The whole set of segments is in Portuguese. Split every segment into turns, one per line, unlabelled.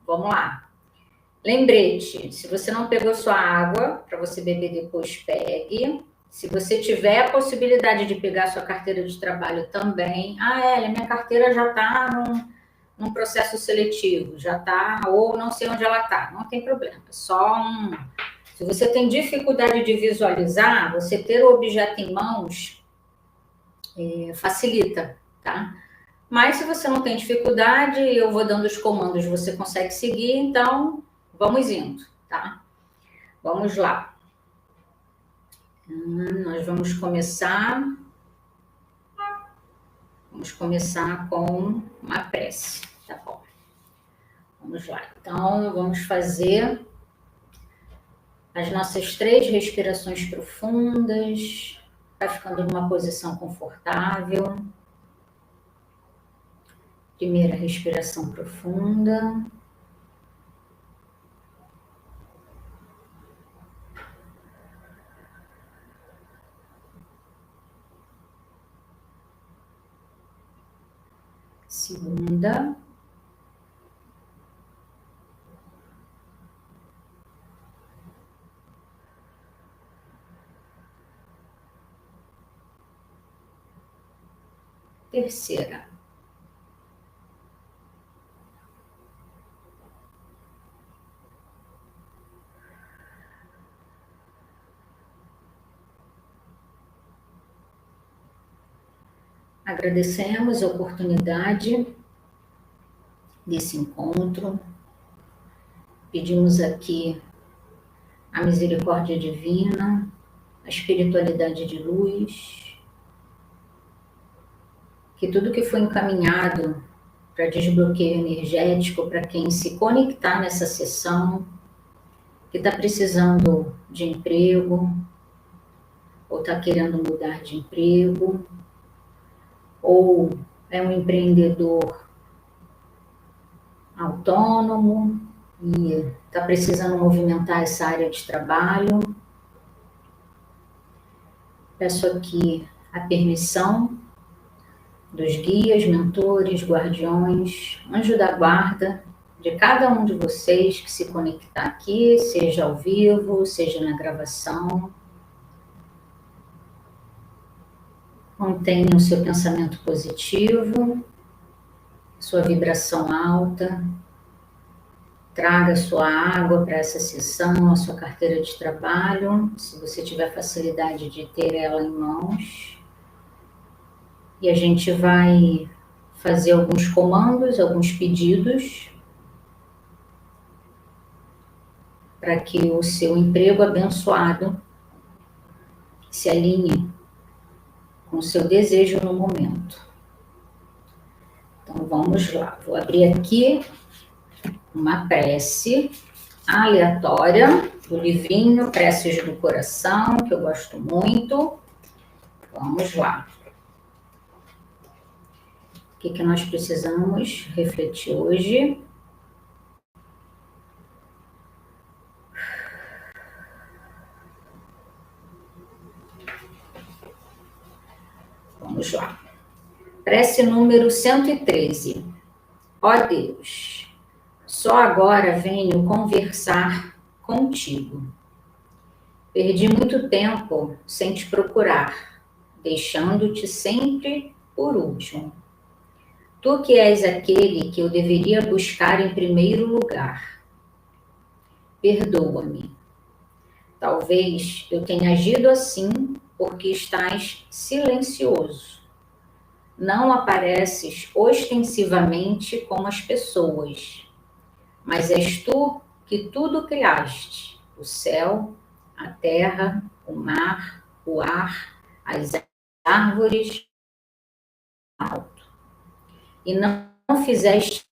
vamos lá. Lembrete, se você não pegou sua água, para você beber depois, pegue. Se você tiver a possibilidade de pegar sua carteira de trabalho também. Elia, minha carteira já está num processo seletivo, já está, ou não sei onde ela está. Não tem problema, Se você tem dificuldade de visualizar, você ter o objeto em mãos facilita, tá? Mas se você não tem dificuldade, eu vou dando os comandos, você consegue seguir, então vamos indo, tá? Vamos lá. Nós vamos começar com uma prece, tá bom? Vamos lá. Então, vamos fazer as nossas 3 respirações profundas, vai ficando numa posição confortável. Primeira respiração profunda. Segunda. Terceira. Agradecemos a oportunidade desse encontro. Pedimos aqui a misericórdia divina, a espiritualidade de luz, que tudo que foi encaminhado para desbloqueio energético, para quem se conectar nessa sessão, que está precisando de emprego, ou está querendo mudar de emprego, ou é um empreendedor autônomo e está precisando movimentar essa área de trabalho. Peço aqui a permissão dos guias, mentores, guardiões, anjo da guarda, de cada um de vocês que se conectar aqui, seja ao vivo, seja na gravação. Mantenha o seu pensamento positivo, sua vibração alta. Traga sua água para essa sessão, a sua carteira de trabalho, se você tiver facilidade de ter ela em mãos. E a gente vai fazer alguns comandos, alguns pedidos, para que o seu emprego abençoado se alinhe com o seu desejo no momento. Então vamos lá, vou abrir aqui uma prece aleatória do livrinho Preces do Coração, que eu gosto muito. Vamos lá. O que nós precisamos refletir hoje? Vamos lá. Prece número 113. Ó Deus, só agora venho conversar contigo. Perdi muito tempo sem te procurar, deixando-te sempre por último. Tu que és aquele que eu deveria buscar em primeiro lugar. Perdoa-me. Talvez eu tenha agido assim porque estás silencioso. Não apareces ostensivamente como as pessoas, mas és tu que tudo criaste, o céu, a terra, o mar, o ar, as árvores, alto. E não fizeste.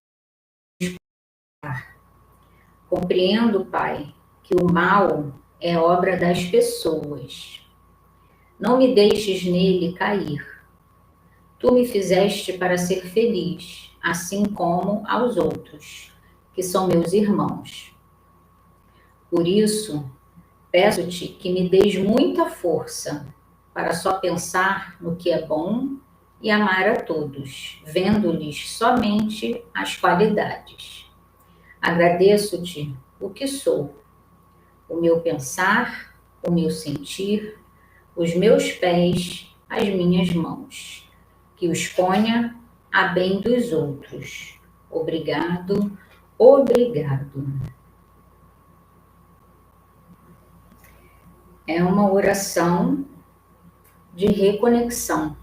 Compreendo, Pai, que o mal é obra das pessoas. Não me deixes nele cair. Tu me fizeste para ser feliz, assim como aos outros, que são meus irmãos. Por isso, peço-te que me deis muita força para só pensar no que é bom e amar a todos, vendo-lhes somente as qualidades. Agradeço-te o que sou, o meu pensar, o meu sentir, os meus pés, as minhas mãos, que os ponha a bem dos outros. Obrigado, obrigado. É uma oração de reconexão.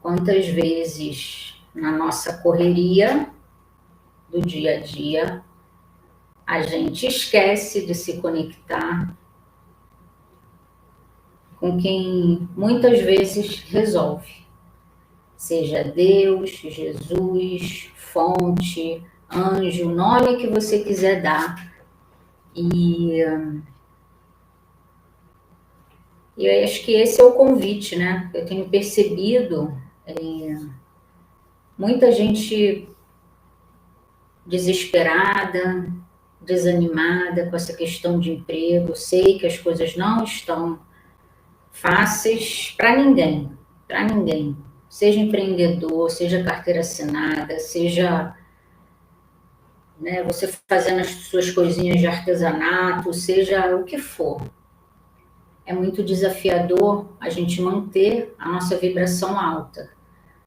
Quantas vezes na nossa correria do dia a dia a gente esquece de se conectar com quem muitas vezes resolve, seja Deus, Jesus, fonte, anjo, o nome que você quiser dar. E eu acho que esse é o convite, né? Eu tenho percebido muita gente desesperada, desanimada com essa questão de emprego. Sei que as coisas não estão fáceis para ninguém, para ninguém. Seja empreendedor, seja carteira assinada, seja, né, você fazendo as suas coisinhas de artesanato, seja o que for. É muito desafiador a gente manter a nossa vibração alta.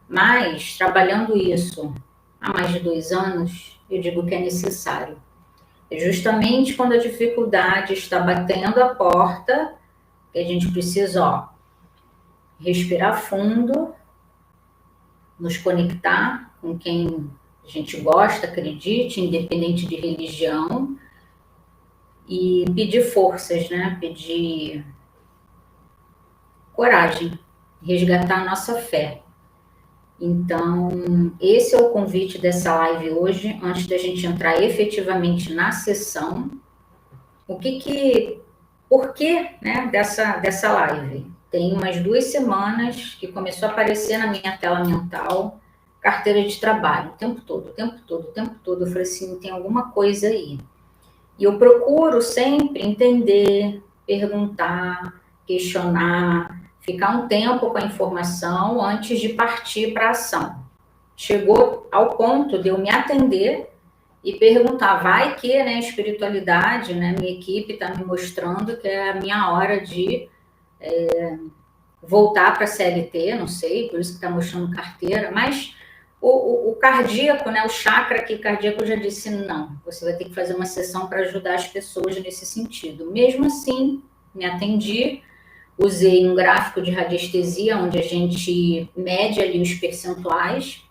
Mas, trabalhando isso há mais de 2 anos, eu digo que é necessário. É justamente quando a dificuldade está batendo a porta, que a gente precisa, respirar fundo, nos conectar com quem a gente gosta, acredite, independente de religião, e pedir forças, né? Pedir coragem, resgatar a nossa fé. Então, esse é o convite dessa live hoje, antes da gente entrar efetivamente na sessão. Por que, né, dessa live? Tem umas 2 semanas que começou a aparecer na minha tela mental carteira de trabalho, o tempo todo, o tempo todo, o tempo todo. Eu falei assim, tem alguma coisa aí. E eu procuro sempre entender, perguntar, questionar, ficar um tempo com a informação antes de partir para a ação. Chegou ao ponto de eu me atender e perguntar, vai que, né, espiritualidade, né, minha equipe está me mostrando que é a minha hora de voltar para a CLT, não sei, por isso que está mostrando carteira, mas o cardíaco, né, o chakra aqui cardíaco já disse não, você vai ter que fazer uma sessão para ajudar as pessoas nesse sentido. Mesmo assim, me atendi, usei um gráfico de radiestesia, onde a gente mede ali os percentuais,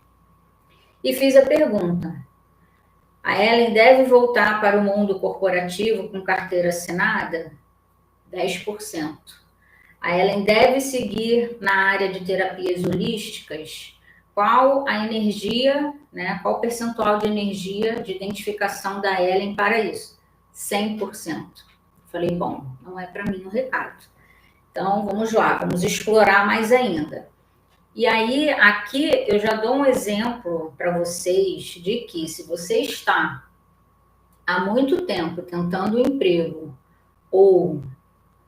e fiz a pergunta, a Ellen deve voltar para o mundo corporativo com carteira assinada? 10%. A Ellen deve seguir na área de terapias holísticas? Qual a energia, né? Qual o percentual de energia de identificação da Ellen para isso? 100%. Falei, bom, não é para mim o recado. Então, vamos lá, vamos explorar mais ainda. E aí, aqui eu já dou um exemplo para vocês de que se você está há muito tempo tentando um emprego ou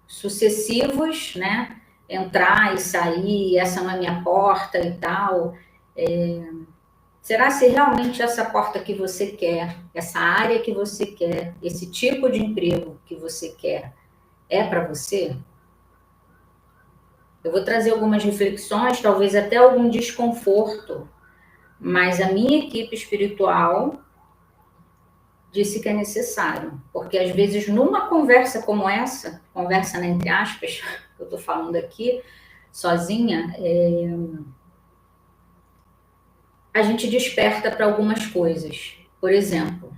sucessivos, né? Entrar e sair, essa não é minha porta e tal. Será se realmente essa porta que você quer, essa área que você quer, esse tipo de emprego que você quer, é para você? Eu vou trazer algumas reflexões, talvez até algum desconforto, mas a minha equipe espiritual disse que é necessário, porque às vezes numa conversa como essa, conversa, né, entre aspas, que eu estou falando aqui, sozinha, a gente desperta para algumas coisas. Por exemplo,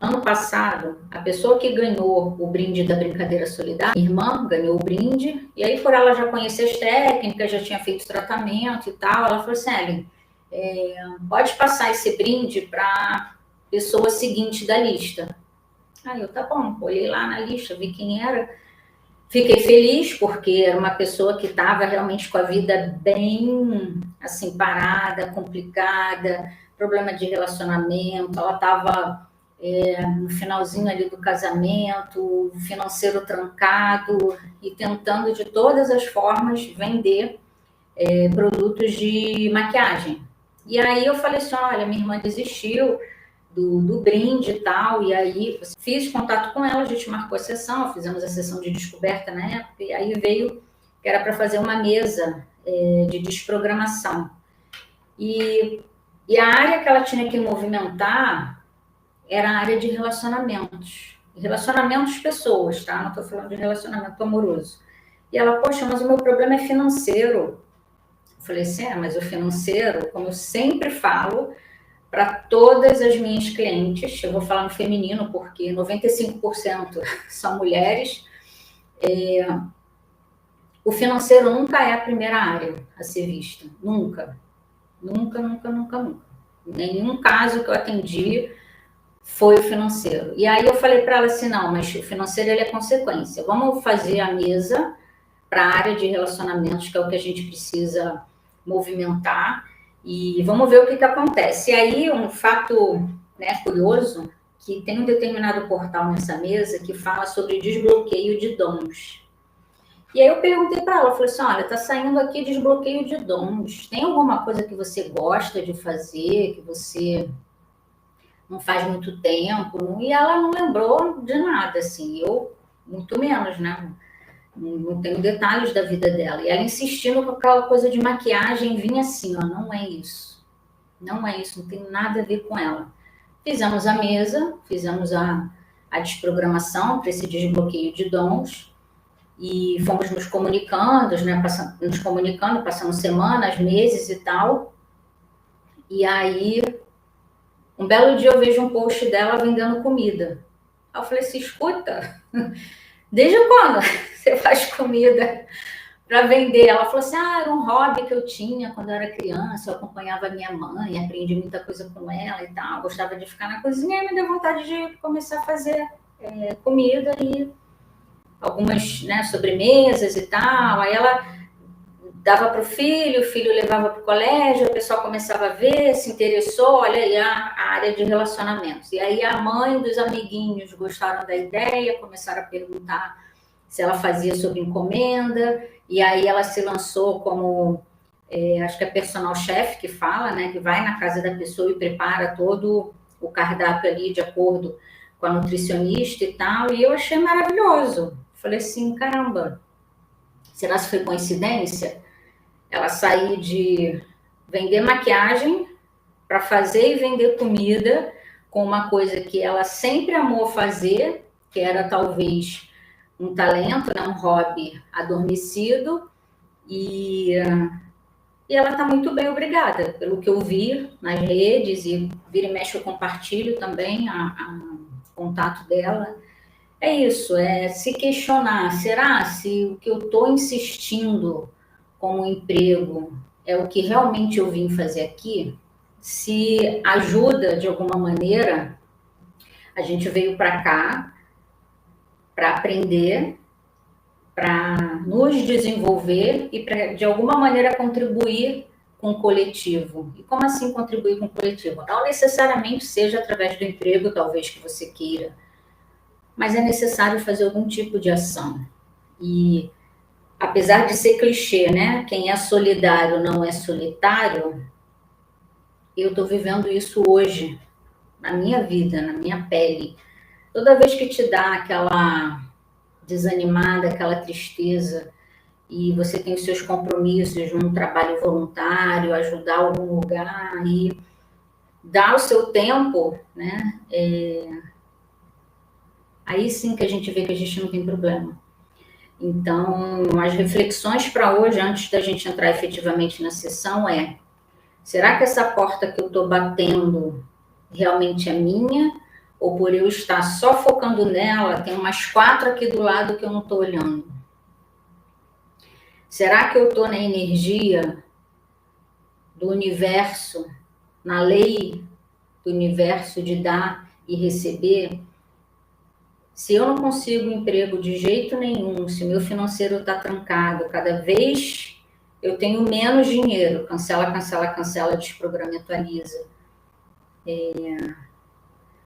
ano passado, a pessoa que ganhou o brinde da brincadeira solidária, minha irmã ganhou o brinde, e aí por ela já conhecer as técnicas, já tinha feito tratamento e tal, ela falou assim, Ellen, pode passar esse brinde para a pessoa seguinte da lista. Aí eu, tá bom, olhei lá na lista, vi quem era, fiquei feliz, porque era uma pessoa que estava realmente com a vida bem, assim, parada, complicada, problema de relacionamento, ela estava no finalzinho ali do casamento, financeiro trancado, e tentando de todas as formas vender produtos de maquiagem. E aí eu falei assim, olha, minha irmã desistiu do brinde e tal, e aí fiz contato com ela, a gente marcou a sessão, fizemos a sessão de descoberta na época, e aí veio que era para fazer uma mesa de desprogramação. E a área que ela tinha que movimentar era a área de relacionamentos. Relacionamentos pessoas, tá? Não estou falando de relacionamento amoroso. E ela, poxa, mas o meu problema é financeiro. Eu falei assim, mas o financeiro, como eu sempre falo, para todas as minhas clientes, eu vou falar no feminino porque 95% são mulheres, o financeiro nunca é a primeira área a ser vista. Nunca. Nunca, nunca, nunca, nunca. Nenhum caso que eu atendi foi o financeiro. E aí eu falei para ela assim, não, mas o financeiro ele é consequência. Vamos fazer a mesa para a área de relacionamentos, que é o que a gente precisa movimentar, e vamos ver o que acontece. E aí um fato, né, curioso, que tem um determinado portal nessa mesa que fala sobre desbloqueio de dons. E aí eu perguntei para ela, falei assim, olha, tá saindo aqui desbloqueio de dons. Tem alguma coisa que você gosta de fazer, que você não faz muito tempo? E ela não lembrou de nada, assim, eu muito menos, né? Não tenho detalhes da vida dela. E ela insistindo com aquela coisa de maquiagem, vinha assim, ó, não é isso. Não é isso, não tem nada a ver com ela. Fizemos a mesa, fizemos a desprogramação para esse desbloqueio de dons e fomos nos comunicando, né, passando semanas, meses e tal. E aí, um belo dia eu vejo um post dela vendendo comida. Aí eu falei assim, escuta, desde quando você faz comida para vender? Ela falou assim, era um hobby que eu tinha quando eu era criança, eu acompanhava a minha mãe, aprendi muita coisa com ela e tal, gostava de ficar na cozinha e me deu vontade de começar a fazer comida e algumas, né, sobremesas e tal. Aí ela dava para o filho levava para o colégio, o pessoal começava a ver, se interessou, olha aí a área de relacionamentos. E aí a mãe dos amiguinhos gostaram da ideia, começaram a perguntar se ela fazia sob encomenda, e aí ela se lançou como, acho que é personal chef que fala, né, que vai na casa da pessoa e prepara todo o cardápio ali de acordo com a nutricionista e tal, e eu achei maravilhoso. Falei assim, caramba, será que foi coincidência? Ela saiu de vender maquiagem para fazer e vender comida com uma coisa que ela sempre amou fazer, que era talvez um talento, né, um hobby adormecido, e ela está muito bem, obrigada, pelo que eu vi nas redes, e vira e mexe eu compartilho também o contato dela. É isso, é se questionar, será se o que eu estou insistindo como emprego é o que realmente eu vim fazer aqui? Se ajuda de alguma maneira, a gente veio para cá para aprender, para nos desenvolver e para, de alguma maneira, contribuir com o coletivo. E como assim contribuir com o coletivo? Não necessariamente seja através do emprego, talvez, que você queira, mas é necessário fazer algum tipo de ação. E, apesar de ser clichê, né? Quem é solidário não é solitário, eu estou vivendo isso hoje, na minha vida, na minha pele. Toda vez que te dá aquela desanimada, aquela tristeza, e você tem os seus compromissos num trabalho voluntário, ajudar algum lugar e dar o seu tempo, né? Aí sim que a gente vê que a gente não tem problema. Então, as reflexões para hoje, antes da gente entrar efetivamente na sessão, será que essa porta que eu estou batendo realmente é minha? Ou por eu estar só focando nela, tem umas 4 aqui do lado que eu não estou olhando? Será que eu estou na energia do universo, na lei do universo de dar e receber? Se eu não consigo emprego de jeito nenhum, se o meu financeiro está trancado, cada vez eu tenho menos dinheiro, cancela, cancela, cancela, desprograma e atualiza.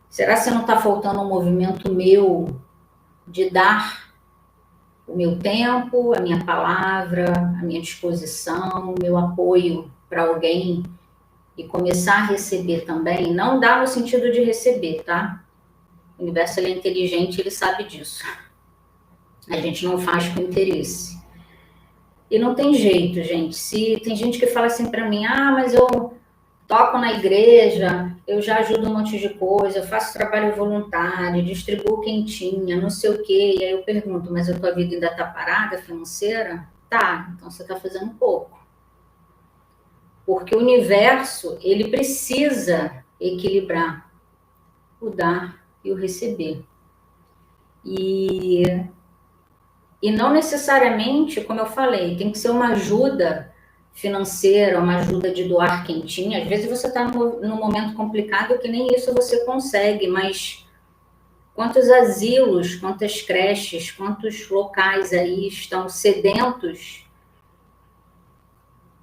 Será que não está faltando um movimento meu de dar o meu tempo, a minha palavra, a minha disposição, o meu apoio para alguém e começar a receber também, não dá no sentido de receber, tá? O universo ele é inteligente, ele sabe disso. A gente não faz com interesse. E não tem jeito, gente. Se tem gente que fala assim para mim, mas eu toco na igreja, eu já ajudo um monte de coisa, eu faço trabalho voluntário, distribuo quentinha, não sei o quê. E aí eu pergunto, mas a tua vida ainda está parada financeira? Tá, então você está fazendo pouco. Porque o universo, ele precisa equilibrar o dar e o receber. E não necessariamente, como eu falei, tem que ser uma ajuda financeira, uma ajuda de doar quentinha. Às vezes você está num momento complicado que nem isso você consegue, mas quantos asilos, quantas creches, quantos locais aí estão sedentos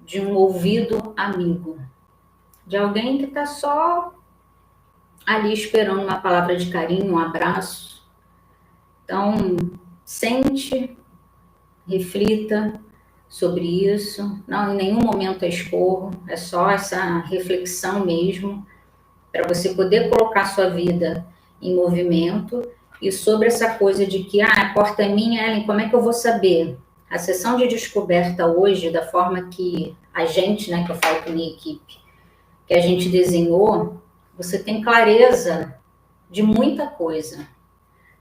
de um ouvido amigo, de alguém que está só ali esperando uma palavra de carinho, um abraço. Então, sente, reflita sobre isso. Não, em nenhum momento é esporro, é só essa reflexão mesmo, para você poder colocar sua vida em movimento. E sobre essa coisa de que, a porta é minha, Ellen, como é que eu vou saber? A sessão de descoberta hoje, da forma que a gente, né, que eu falo com a minha equipe, que a gente desenhou, você tem clareza de muita coisa.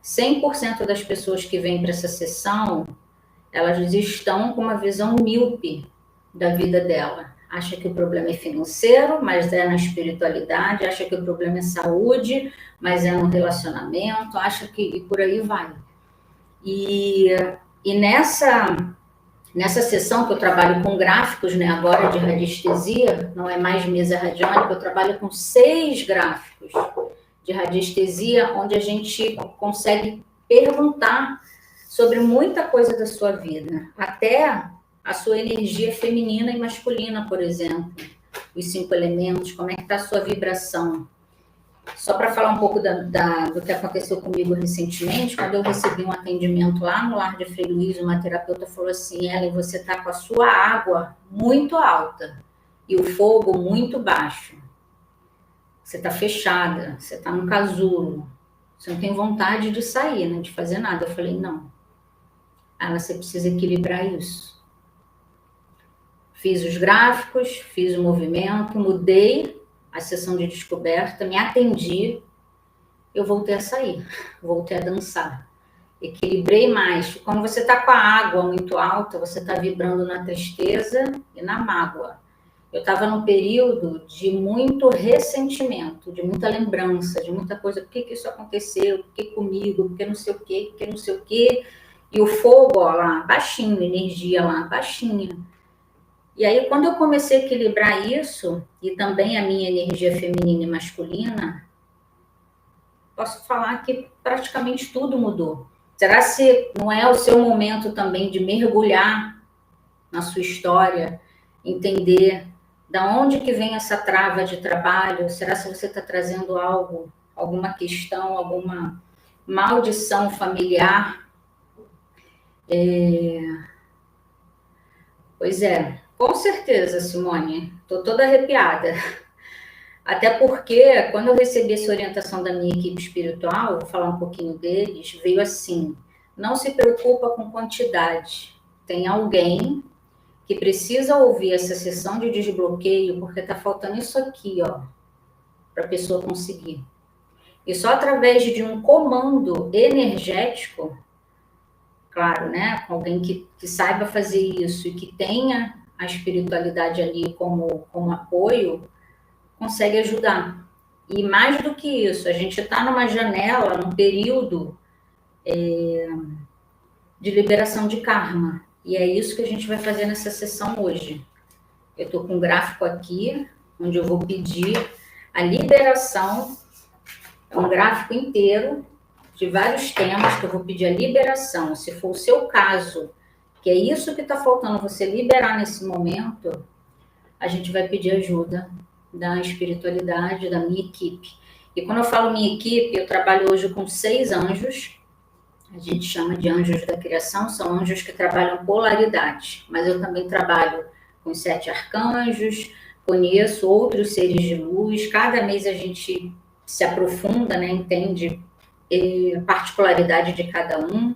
100% das pessoas que vêm para essa sessão, elas estão com uma visão míope da vida dela. Acha que o problema é financeiro, mas é na espiritualidade. Acha que o problema é saúde, mas é no relacionamento. Acha que... e por aí vai. E nessa sessão que eu trabalho com gráficos, né, agora de radiestesia, não é mais mesa radiônica, eu trabalho com 6 gráficos de radiestesia, onde a gente consegue perguntar sobre muita coisa da sua vida, até a sua energia feminina e masculina, por exemplo, os 5 elementos, como é que está a sua vibração. Só para falar um pouco do que aconteceu comigo recentemente, quando eu recebi um atendimento lá no Lar de Frei Luiz, uma terapeuta falou assim, Ellen, você está com a sua água muito alta e o fogo muito baixo. Você está fechada, você está num casulo, você não tem vontade de sair, né, de fazer nada. Eu falei, não. Você precisa equilibrar isso. Fiz os gráficos, fiz o movimento, mudei a sessão de descoberta, me atendi, eu voltei a sair, voltei a dançar. Equilibrei mais. Quando você está com a água muito alta, você está vibrando na tristeza e na mágoa. Eu estava num período de muito ressentimento, de muita lembrança, de muita coisa. Por que isso aconteceu? Por que comigo? Por que não sei o quê? Por que não sei o quê? E o fogo, ó, lá, baixinho, energia lá, baixinha. E aí, quando eu comecei a equilibrar isso, e também a minha energia feminina e masculina, posso falar que praticamente tudo mudou. Será que não é o seu momento também de mergulhar na sua história, entender da onde que vem essa trava de trabalho? Será que você está trazendo algo, alguma questão, alguma maldição familiar? Pois é, com certeza, Simone. Estou toda arrepiada. Até porque, quando eu recebi essa orientação da minha equipe espiritual, vou falar um pouquinho deles, veio assim, não se preocupa com quantidade. Tem alguém que precisa ouvir essa sessão de desbloqueio, porque está faltando isso aqui, ó, para a pessoa conseguir. E só através de um comando energético, claro, né, com alguém que saiba fazer isso e que tenha a espiritualidade ali como apoio, consegue ajudar. E mais do que isso, a gente está numa janela, num período de liberação de karma. E é isso que a gente vai fazer nessa sessão hoje. Eu estou com um gráfico aqui, onde eu vou pedir a liberação, é um gráfico inteiro, de vários temas, que eu vou pedir a liberação. Se for o seu caso, que é isso que está faltando você liberar nesse momento, a gente vai pedir ajuda da espiritualidade, da minha equipe. E quando eu falo minha equipe, eu trabalho hoje com 6 anjos, a gente chama de anjos da criação, são anjos que trabalham polaridade, mas eu também trabalho com os 7 arcanjos, conheço outros seres de luz, cada mês a gente se aprofunda, né, entende a particularidade de cada um.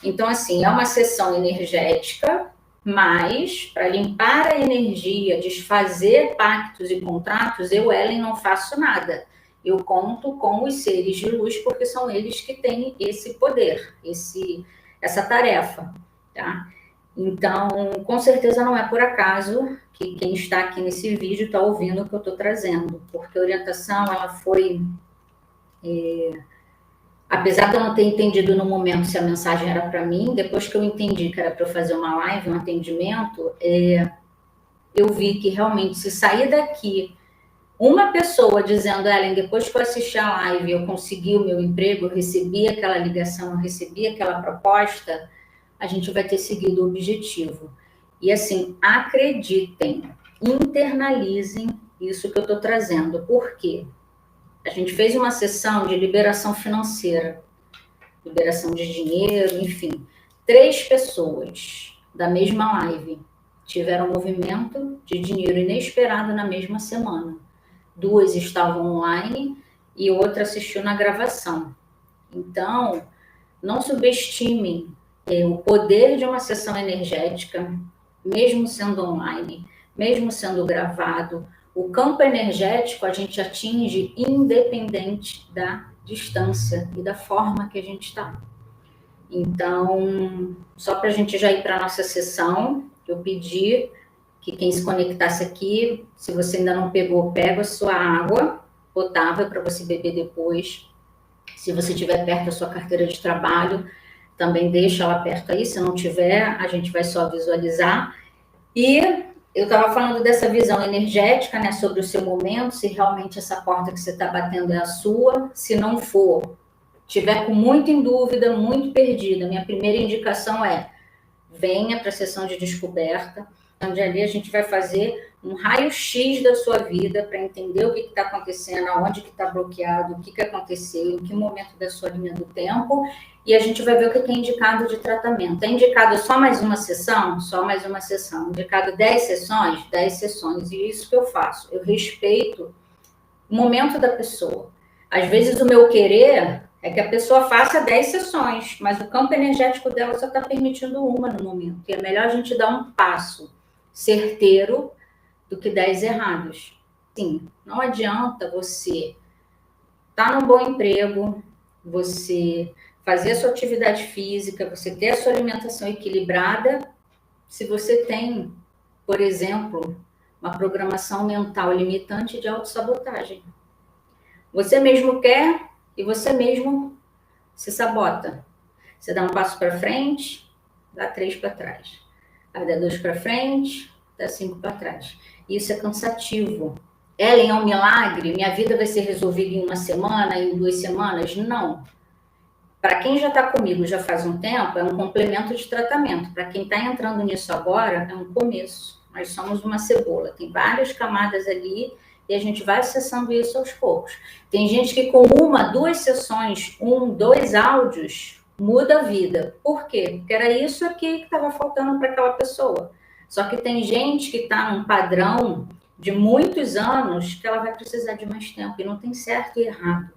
Então, assim, é uma sessão energética, mas para limpar a energia, desfazer pactos e contratos, eu, Ellen, não faço nada. Eu conto com os seres de luz, porque são eles que têm esse poder, essa tarefa, tá? Então, com certeza não é por acaso que quem está aqui nesse vídeo está ouvindo o que eu estou trazendo, porque a orientação, ela foi... apesar de eu não ter entendido no momento se a mensagem era para mim, depois que eu entendi que era para eu fazer uma live, um atendimento, eu vi que realmente se sair daqui uma pessoa dizendo, Ellen, depois que eu assisti a live, eu consegui o meu emprego, eu recebi aquela ligação, eu recebi aquela proposta, a gente vai ter seguido o objetivo. E assim, acreditem, internalizem isso que eu estou trazendo. Por quê? A gente fez uma sessão de liberação financeira, liberação de dinheiro, enfim. 3 pessoas da mesma live tiveram movimento de dinheiro inesperado na mesma semana. 2 estavam online e outra assistiu na gravação. Então, não subestimem o poder de uma sessão energética, mesmo sendo online, mesmo sendo gravado. O campo energético a gente atinge independente da distância e da forma que a gente está. Então, só para a gente já ir para a nossa sessão, eu pedi que quem se conectasse aqui, se você ainda não pegou, pega a sua água potável para você beber depois. Se você tiver perto da sua carteira de trabalho, também deixa ela perto aí. Se não tiver, a gente vai só visualizar. E eu estava falando dessa visão energética, né, sobre o seu momento, se realmente essa porta que você está batendo é a sua. Se não for, tiver com muito em dúvida, muito perdida, minha primeira indicação é venha para a sessão de descoberta, onde ali a gente vai fazer um raio-x da sua vida para entender o que está acontecendo, aonde que está bloqueado, o que aconteceu, em que momento da sua linha do tempo, e a gente vai ver o que é indicado de tratamento. É indicado só mais uma sessão? Só mais uma sessão. Indicado 10 sessões? 10 sessões. E isso que eu faço. Eu respeito o momento da pessoa. Às vezes o meu querer é que a pessoa faça 10 sessões, mas o campo energético dela só está permitindo uma no momento. E é melhor a gente dar um passo certeiro do que 10 errados. Sim, não adianta você estar num bom emprego, você fazer a sua atividade física, você ter a sua alimentação equilibrada, se você tem, por exemplo, uma programação mental limitante de autossabotagem. Você mesmo quer e você mesmo se sabota. Você dá um passo para frente, dá 3 para trás. Aí dá 2 para frente, dá 5 para trás. Isso é cansativo. Ellen, é um milagre? Minha vida vai ser resolvida em 1 semana, em 2 semanas? Não. Para quem já está comigo já faz um tempo, é um complemento de tratamento. Para quem está entrando nisso agora, é um começo. Nós somos uma cebola. Tem várias camadas ali e a gente vai acessando isso aos poucos. Tem gente que com 1, 2 sessões, 1, 2 áudios, muda a vida. Por quê? Porque era isso aqui que estava faltando para aquela pessoa. Só que tem gente que está num padrão de muitos anos que ela vai precisar de mais tempo. E não tem certo e errado.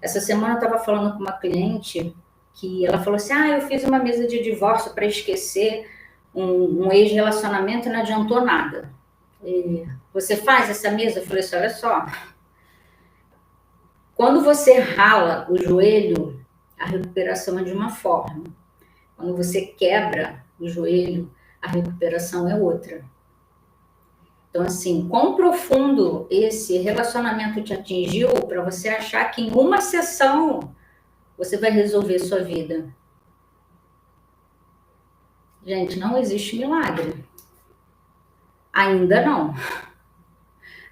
Essa semana eu estava falando com uma cliente que ela falou assim, eu fiz uma mesa de divórcio para esquecer um ex-relacionamento e não adiantou nada. E você faz essa mesa? Eu falei assim, olha só, quando você rala o joelho, a recuperação é de uma forma. Quando você quebra o joelho, a recuperação é outra. Então, assim, quão profundo esse relacionamento te atingiu para você achar que em uma sessão você vai resolver sua vida? Gente, não existe milagre. Ainda não.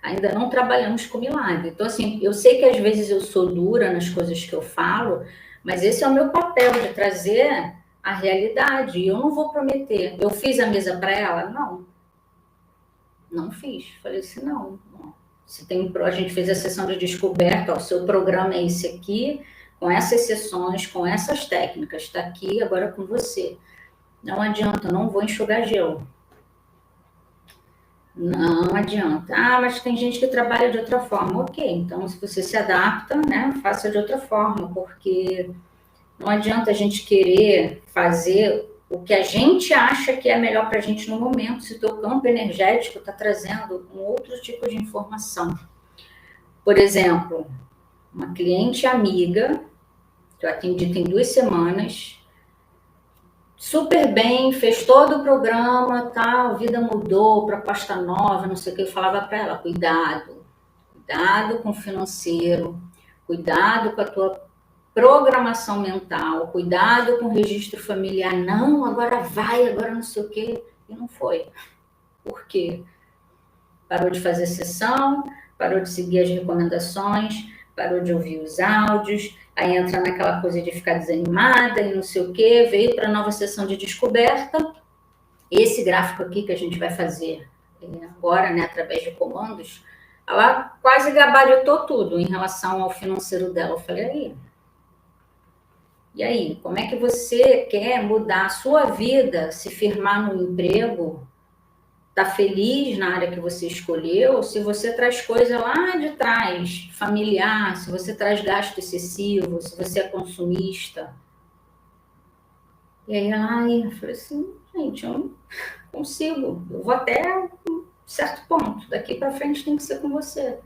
Ainda não trabalhamos com milagre. Então, assim, eu sei que às vezes eu sou dura nas coisas que eu falo, mas esse é o meu papel de trazer a realidade. E eu não vou prometer. Eu fiz a mesa para ela? Não. Não fiz. Falei assim, não. Se tem, a gente fez a sessão de descoberta, o seu programa é esse aqui, com essas sessões, com essas técnicas, está aqui agora com você. Não adianta, eu não vou enxugar gelo. Não adianta. Ah, mas tem gente que trabalha de outra forma. Ok, então se você se adapta, né, faça de outra forma, porque não adianta a gente querer fazer o que a gente acha que é melhor para a gente no momento, se o teu campo energético está trazendo um outro tipo de informação. Por exemplo, uma cliente amiga, que eu atendi tem 2 semanas, super bem, fez todo o programa, tal, vida mudou, proposta nova, não sei o que, eu falava para ela, cuidado com o financeiro, cuidado com a tua programação mental, cuidado com o registro familiar, não, agora vai, agora não sei o que, e não foi. Por quê? Parou de fazer sessão, parou de seguir as recomendações, parou de ouvir os áudios, aí entra naquela coisa de ficar desanimada e não sei o que, veio para a nova sessão de descoberta. Esse gráfico aqui que a gente vai fazer agora, né, através de comandos, ela quase gabaritou tudo em relação ao financeiro dela. Eu falei, e aí, como é que você quer mudar a sua vida, se firmar no emprego, tá feliz na área que você escolheu, se você traz coisa lá de trás, familiar, se você traz gasto excessivo, se você é consumista? E aí eu falei assim, gente, eu não consigo, eu vou até um certo ponto, daqui para frente tem que ser com você.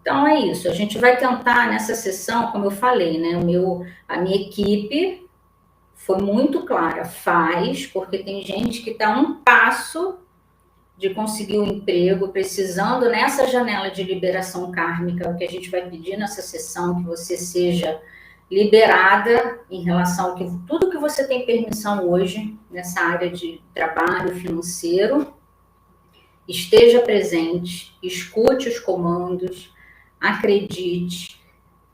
Então é isso, a gente vai tentar nessa sessão, como eu falei, né, a minha equipe foi muito clara, faz, porque tem gente que está um passo de conseguir um emprego, precisando nessa janela de liberação kármica, o que a gente vai pedir nessa sessão, que você seja liberada em relação a tudo que você tem permissão hoje nessa área de trabalho financeiro, esteja presente, escute os comandos, acredite.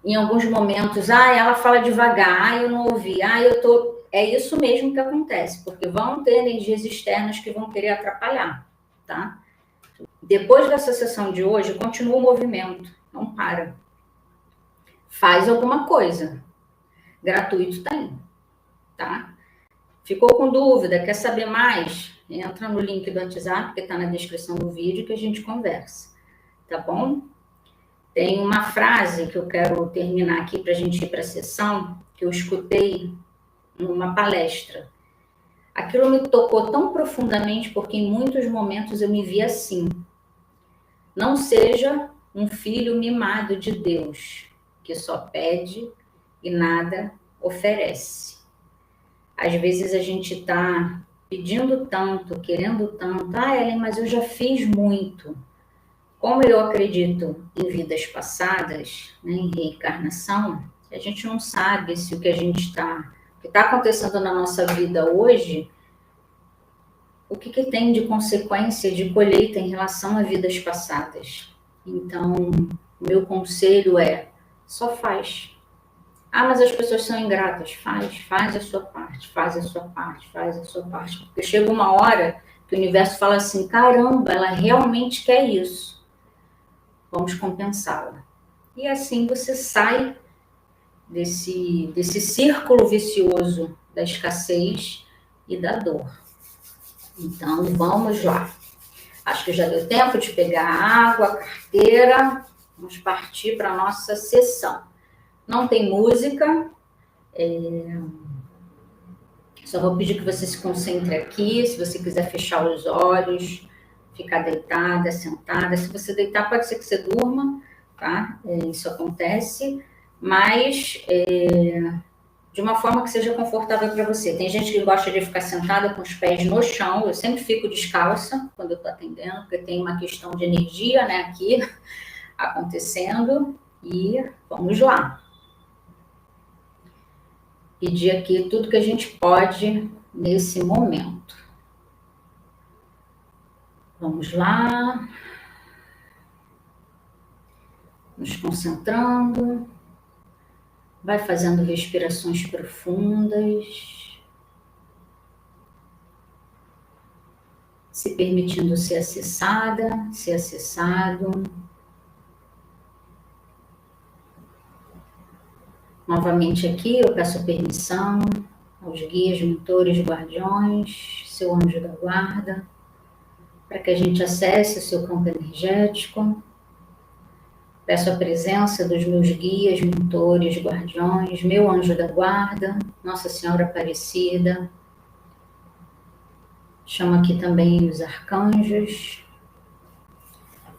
Em alguns momentos, ela fala devagar, eu não ouvi, É isso mesmo que acontece, porque vão ter energias externas que vão querer atrapalhar, tá? Depois dessa sessão de hoje, continua o movimento, não para. Faz alguma coisa. Gratuito tá aí, tá? Ficou com dúvida, quer saber mais? Entra no link do WhatsApp, que está na descrição do vídeo, que a gente conversa, tá bom? Tem uma frase que eu quero terminar aqui para a gente ir para a sessão, que eu escutei numa palestra. Aquilo me tocou tão profundamente, porque em muitos momentos eu me vi assim. Não seja um filho mimado de Deus, que só pede e nada oferece. Às vezes a gente está pedindo tanto, querendo tanto, Ellen, mas eu já fiz muito. Como eu acredito em vidas passadas, né, em reencarnação, a gente não sabe se o que está acontecendo na nossa vida hoje, o que tem de consequência de colheita em relação a vidas passadas. Então, o meu conselho é, só faz. Mas as pessoas são ingratas. Faz a sua parte, faz a sua parte, faz a sua parte. Porque chega uma hora que o universo fala assim, caramba, ela realmente quer isso. Vamos compensá-la. E assim você sai desse círculo vicioso da escassez e da dor. Então, vamos lá. Acho que já deu tempo de pegar a água, a carteira. Vamos partir para a nossa sessão. Não tem música. Só vou pedir que você se concentre aqui. Se você quiser fechar os olhos, ficar deitada, sentada. Se você deitar, pode ser que você durma, tá? Isso acontece. Mas de uma forma que seja confortável para você. Tem gente que gosta de ficar sentada com os pés no chão. Eu sempre fico descalça quando eu estou atendendo, porque tem uma questão de energia, né, aqui acontecendo. E vamos lá. Pedir aqui tudo que a gente pode nesse momento. Vamos lá. Nos concentrando. Vai fazendo respirações profundas. Se permitindo ser acessada, ser acessado. Novamente aqui eu peço permissão aos guias, mentores, guardiões, seu anjo da guarda, para que a gente acesse o seu campo energético. Peço a presença dos meus guias, mentores, guardiões, meu anjo da guarda, Nossa Senhora Aparecida. Chamo aqui também os arcanjos.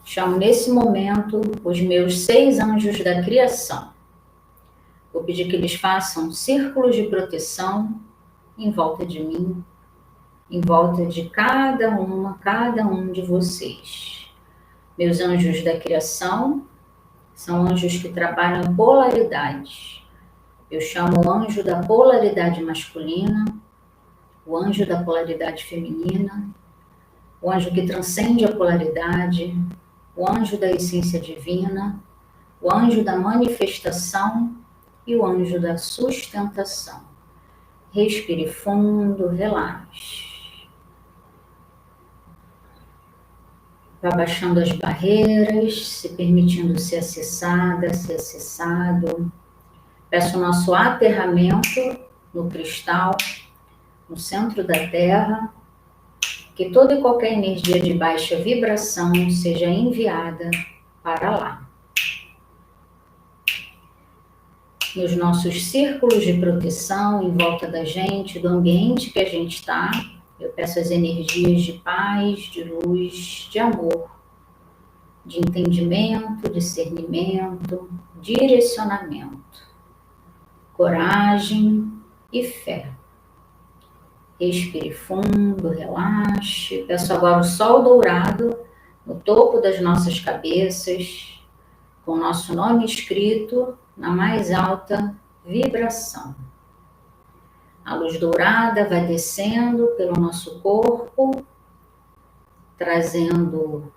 Chamo nesse momento os meus 6 anjos da criação. Vou pedir que eles façam círculos de proteção em volta de mim, em volta de cada um de vocês. Meus anjos da criação são anjos que trabalham polaridades. Eu chamo o anjo da polaridade masculina, o anjo da polaridade feminina, o anjo que transcende a polaridade, o anjo da essência divina, o anjo da manifestação e o anjo da sustentação. Respire fundo, relaxe. Vá baixando as barreiras, se permitindo ser acessada, ser acessado. Peço o nosso aterramento no cristal, no centro da Terra, que toda e qualquer energia de baixa vibração seja enviada para lá. Nos nossos círculos de proteção em volta da gente, do ambiente que a gente está, eu peço as energias de paz, de luz, de amor, de entendimento, discernimento, direcionamento, coragem e fé. Respire fundo, relaxe. Peço agora o sol dourado no topo das nossas cabeças, com o nosso nome escrito na mais alta vibração. A luz dourada vai descendo pelo nosso corpo, trazendo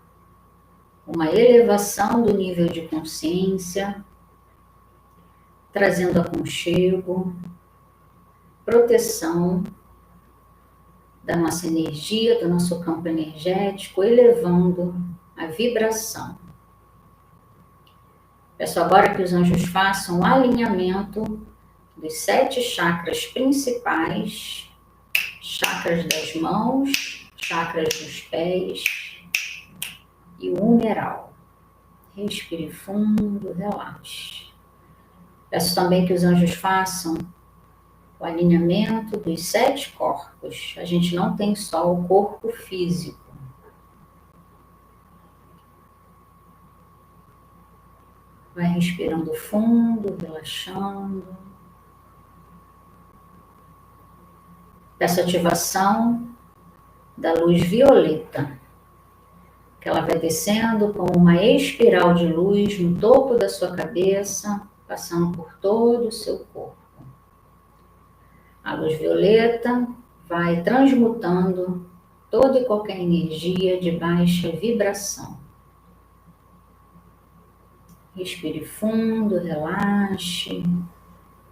uma elevação do nível de consciência, trazendo aconchego, proteção da nossa energia, do nosso campo energético, elevando a vibração. Peço agora que os anjos façam o alinhamento dos 7 chakras principais, chakras das mãos, chakras dos pés e o humeral. Respire fundo, relaxe. Peço também que os anjos façam o alinhamento dos 7 corpos. A gente não tem só o corpo físico. Vai respirando fundo, relaxando. Peço ativação da luz violeta, que ela vai descendo como uma espiral de luz no topo da sua cabeça, passando por todo o seu corpo. A luz violeta vai transmutando toda e qualquer energia de baixa vibração. Respire fundo, relaxe,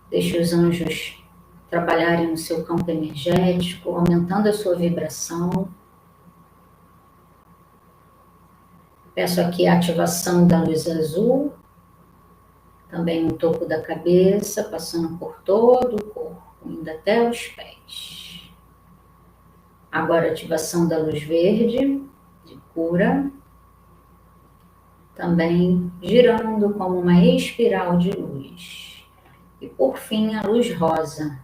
deixe os anjos trabalharem no seu campo energético, aumentando a sua vibração. Peço aqui a ativação da luz azul, também no topo da cabeça, passando por todo o corpo, indo até os pés. Agora a ativação da luz verde, de cura, também girando como uma espiral de luz. E por fim a luz rosa,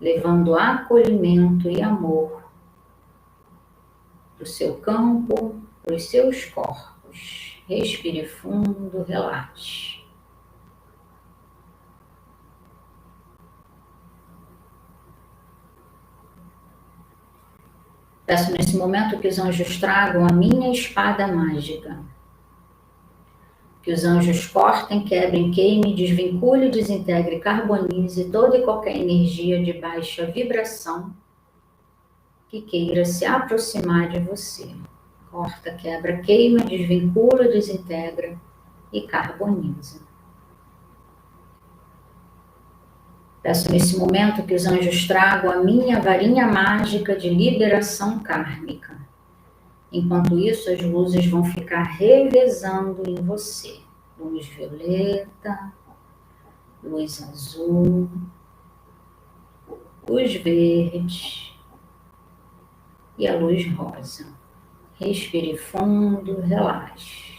levando acolhimento e amor para o seu campo, para os seus corpos. Respire fundo, relaxe. Peço nesse momento que os anjos tragam a minha espada mágica. Que os anjos cortem, quebrem, queimem, desvincule, desintegre, carbonize toda e qualquer energia de baixa vibração que queira se aproximar de você. Corta, quebra, queima, desvincula, desintegra e carboniza. Peço nesse momento que os anjos tragam a minha varinha mágica de liberação kármica. Enquanto isso, as luzes vão ficar revezando em você. Luz violeta, luz azul, luz verde e a luz rosa. Respire fundo, relaxe.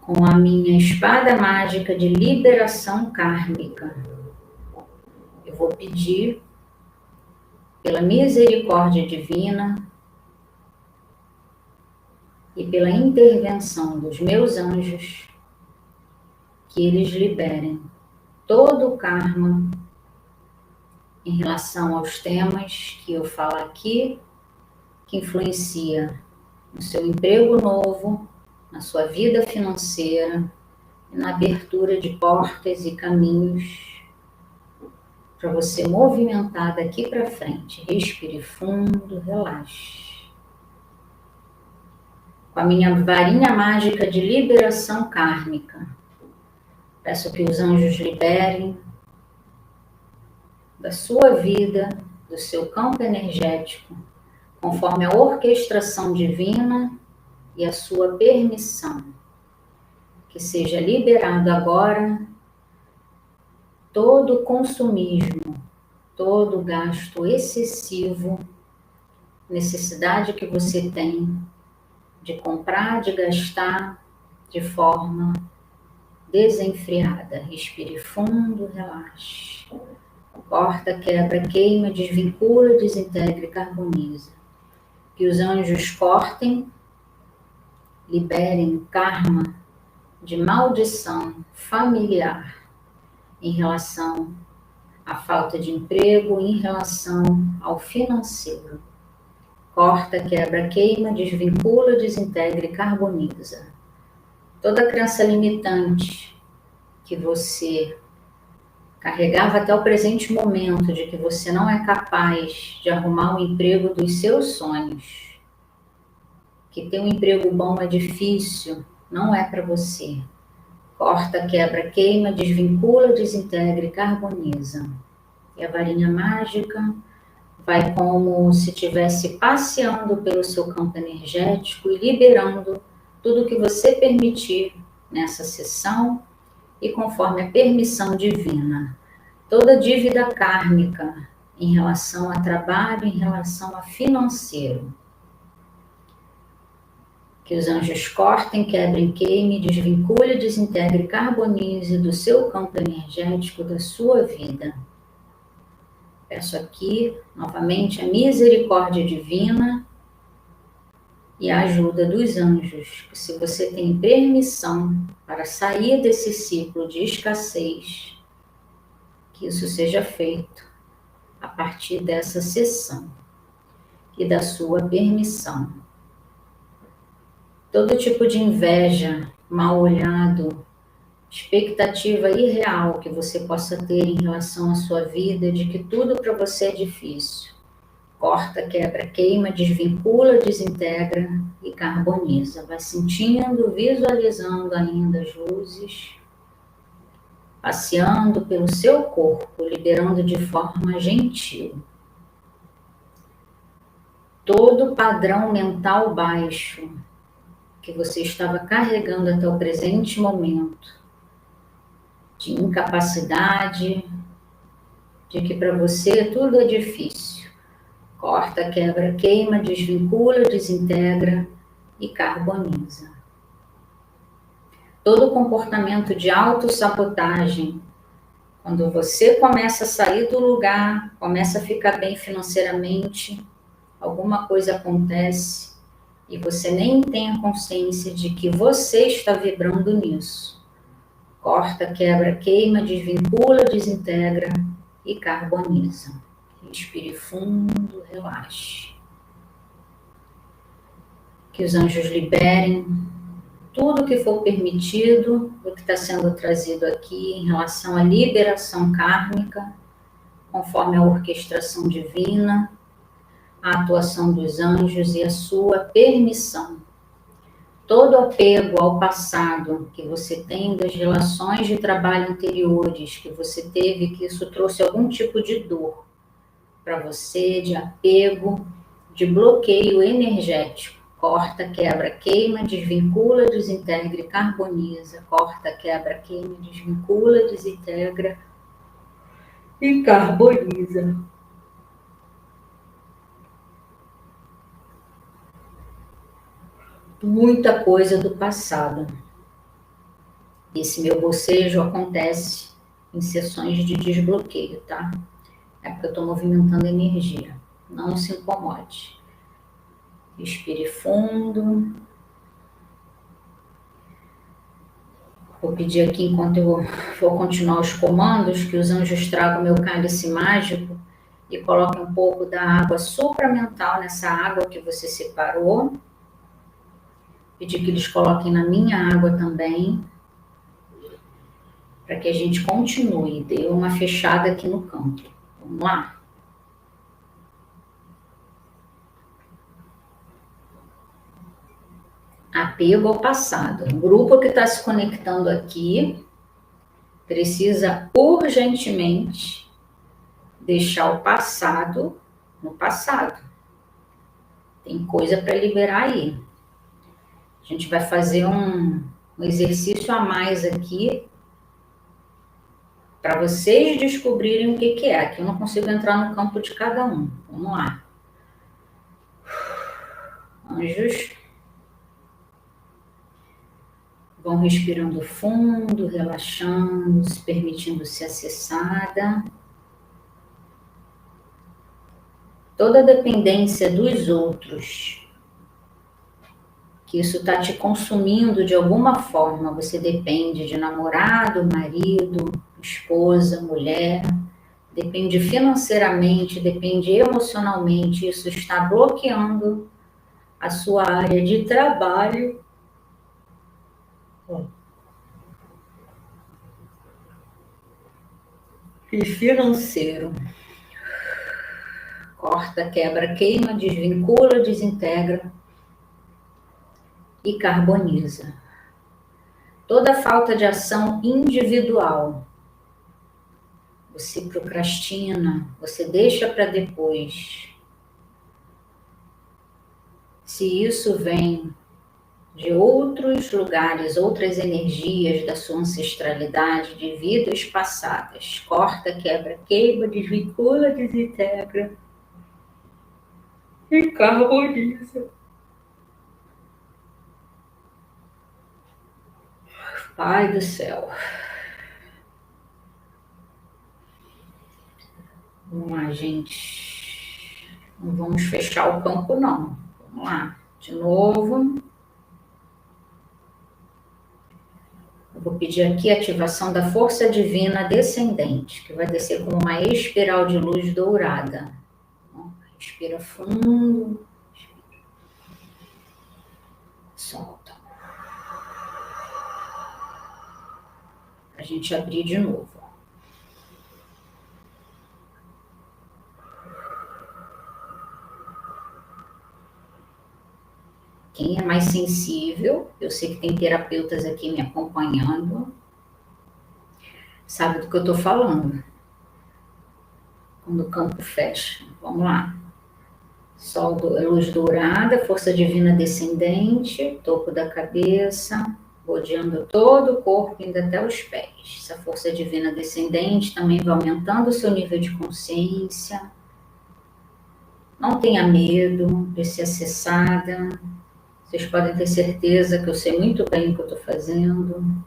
Com a minha espada mágica de liberação kármica, eu vou pedir pela misericórdia divina e pela intervenção dos meus anjos que eles liberem todo o karma em relação aos temas que eu falo aqui, que influencia no seu emprego novo, na sua vida financeira, na abertura de portas e caminhos para você movimentar daqui para frente. Respire fundo, relaxe. Com a minha varinha mágica de liberação kármica, peço que os anjos liberem da sua vida, do seu campo energético, conforme a orquestração divina e a sua permissão. Que seja liberado agora todo o consumismo, todo o gasto excessivo, necessidade que você tem de comprar, de gastar de forma desenfreada. Respire fundo, relaxe. Corta, quebra, queima, desvincula, desintegra e carboniza. Que os anjos cortem, liberem o karma de maldição familiar em relação à falta de emprego, em relação ao financeiro. Corta, quebra, queima, desvincula, desintegra e carboniza. Toda crença limitante que você carregava até o presente momento de que você não é capaz de arrumar o emprego dos seus sonhos, que ter um emprego bom é difícil, não é para você. Corta, quebra, queima, desvincula, desintegra e carboniza. E a varinha mágica vai como se estivesse passeando pelo seu campo energético e liberando tudo que você permitir nessa sessão e conforme a permissão divina. Toda dívida kármica em relação a trabalho, em relação a financeiro. Que os anjos cortem, quebrem, queimem, desvinculem, desintegrem e carbonize do seu campo energético, da sua vida. Peço aqui, novamente, a misericórdia divina e a ajuda dos anjos, que se você tem permissão para sair desse ciclo de escassez, que isso seja feito a partir dessa sessão e da sua permissão. Todo tipo de inveja, mal olhado, expectativa irreal que você possa ter em relação à sua vida, de que tudo para você é difícil. Corta, quebra, queima, desvincula, desintegra e carboniza. Vai sentindo, visualizando ainda as luzes, passeando pelo seu corpo, liberando de forma gentil. Todo padrão mental baixo que você estava carregando até o presente momento, de incapacidade, de que para você tudo é difícil. Corta, quebra, queima, desvincula, desintegra e carboniza. Todo comportamento de autossabotagem, quando você começa a sair do lugar, começa a ficar bem financeiramente, alguma coisa acontece e você nem tem a consciência de que você está vibrando nisso. Corta, quebra, queima, desvincula, desintegra e carboniza. Respire fundo, relaxe. Que os anjos liberem tudo que for permitido, o que está sendo trazido aqui em relação à liberação kármica, conforme a orquestração divina, a atuação dos anjos e a sua permissão. Todo apego ao passado que você tem das relações de trabalho anteriores que você teve, que isso trouxe algum tipo de dor para você, de apego, de bloqueio energético. Corta, quebra, queima, desvincula, desintegra e carboniza. Corta, quebra, queima, desvincula, desintegra e carboniza. muita coisa do passado. Esse meu bocejo acontece em sessões de desbloqueio, tá? É porque eu estou movimentando energia. Não se incomode. Respire fundo. Vou pedir aqui, enquanto eu vou continuar os comandos, que os anjos tragam meu cálice mágico e coloquem um pouco da água supramental nessa água que você separou. Pedir que eles coloquem na minha água também, para que a gente continue. Dê uma fechada aqui no campo. Vamos lá? Apego ao passado. O grupo que está se conectando aqui precisa urgentemente deixar o passado no passado. Tem coisa para liberar aí. A gente vai fazer um exercício a mais aqui para vocês descobrirem o que é. Aqui eu não consigo entrar no campo de cada um. Vamos lá. Anjos, vão respirando fundo, relaxando, se permitindo ser acessada. Toda a dependência dos outros, que isso está te consumindo de alguma forma. Você depende de namorado, marido, esposa, mulher, depende financeiramente, depende emocionalmente. Isso está bloqueando a sua área de trabalho. E financeiro. Corta, quebra, queima, desvincula, desintegra e carboniza. Toda falta de ação individual. Você procrastina, você deixa para depois. Se isso vem de outros lugares, outras energias da sua ancestralidade, de vidas passadas, corta, quebra, queima, desvincula, desintegra e carboniza. Pai do céu. Vamos lá, gente. Não vamos fechar o campo, não. Vamos lá. De novo. Eu vou pedir aqui a ativação da força divina descendente, que vai descer como uma espiral de luz dourada. Respira fundo. Solta. A gente abrir de novo. Quem é mais sensível, eu sei que tem terapeutas aqui me acompanhando, sabe do que eu estou falando. Quando o campo fecha. Vamos lá. Sol, luz dourada, força divina descendente, topo da cabeça, rodeando todo o corpo, indo até os pés. Essa força divina descendente também vai aumentando o seu nível de consciência. Não tenha medo de ser acessada. Vocês podem ter certeza que eu sei muito bem o que eu estou fazendo.